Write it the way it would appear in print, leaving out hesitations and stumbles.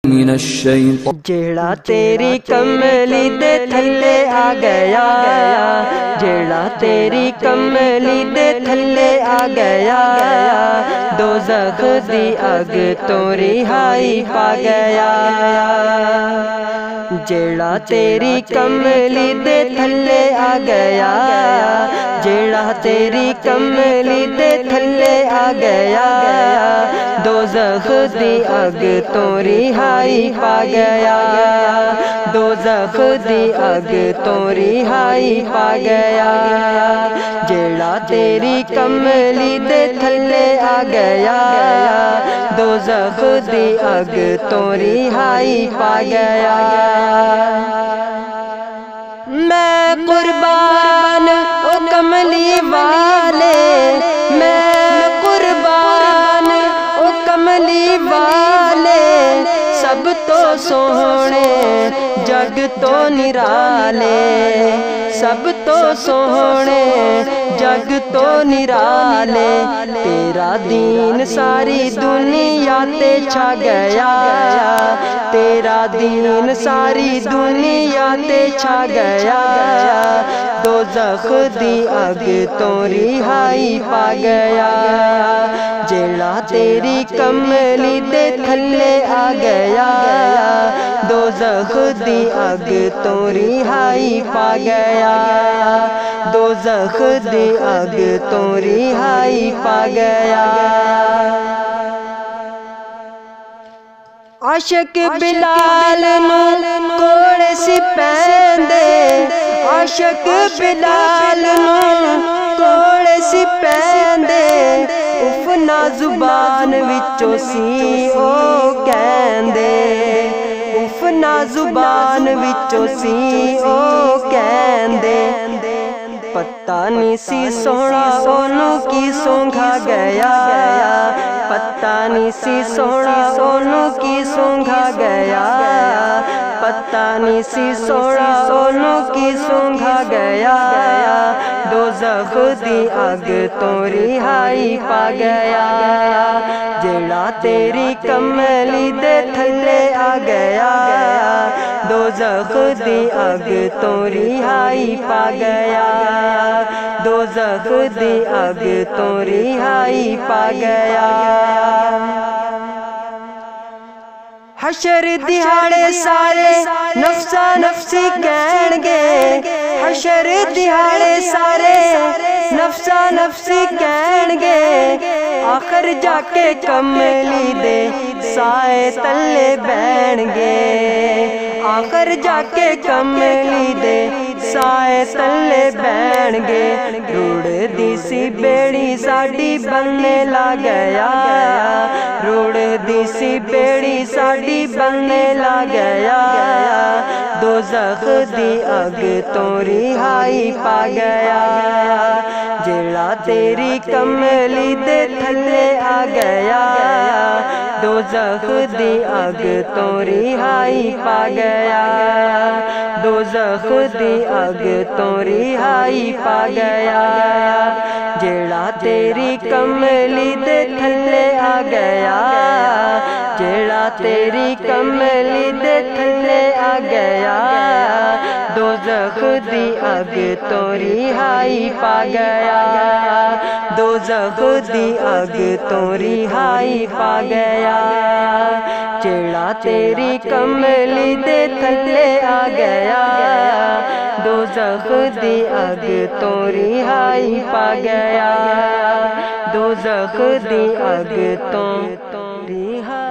من الشيطان جیڑا تیری کملی دے تھلے آ گیا جیڑا تیری کملی دے تھلے آ گیا دوزخ دی اگ تو رہائی پا گیا جیڑا تیری کملی دے تھلے آ گیا جیڑا تیری کملی دے تھلے آ گیا دوزخ دی اگ تو رہائی پا گیا دوزخ دی اگ تو رہائی پا گیا جیڑا تیری کملی دے تھلے آ گیا دوزخ دی اگ تو رہائی پا گیا میں قربان او کملی والے میں قربان او کملی والے سب تو سوہنے جگ تو نرالے سب تو سوہنے جگ تو نرالے تیرا دین ساری دنیا تے چھا گیا تیرا دین ساری دنیا تے چھا گیا دوزخ دی اگ تو رہائی پا گیا جیڑا تیری کملی دے تھلے آ گیا دوزخ دی اگ تو رہائی پا گیا دوزخ دی اگ تو رہائی پا گیا عاشق بلال نو کوڑ سی پیندے عاشق بلال نو کوڑ سی پیندے اف نا زبان وچوں سی او کہندے اف نا زبان وچوں سی او کہندے پتہ نہیں سی سونا اونوں کی سونگھا گیا پتہ نہیں سی سونا اونوں کی سونگھا گیا پتہ نہیں سی سونا اونوں کی سونگھا گیا دوزخ دی اگ تو رہائی پا گیا جیڑا تیری کملی دے تھلے آ گیا دوزخ دی اگ تو رہائی پا گیا دوزخ دی اگ تو رہائی پا گیا حشر دیہاڑے سارے نفسا نفسی کہن گے حشر دیہاڑے سارے نفسا نفسی کہن گے آخر جا کے کملی دے سائے تلے بہن گے آخر جا کے کملی دے سائے تلے بہن گے روڑ دی سی بیڑی ساڈی بننے لا گیا روڑ دی سی بیڑی ساڈی بننے لا گیا دوزخ دی اگ تو رہائی پا گیا جیڑا تیری کملی دے تھلے آ گیا دوزخ دی اگ تو رہائی پا گیا دوزخ دی اگ تو رہائی پا گیا جیڑا تیری کملی دے تھلے آ گیا جیڑا تیری کملی دے تھلے آ گیا دوزخ دی اگ تو رہائی پا گیا دوزخ دی اگ تو رہائی پا گیا جیڑا تیری کملی دے تھلے آ گیا دوزخ دی اگ تو رہائی پا گیا دوزخ دی اگ تو رہائی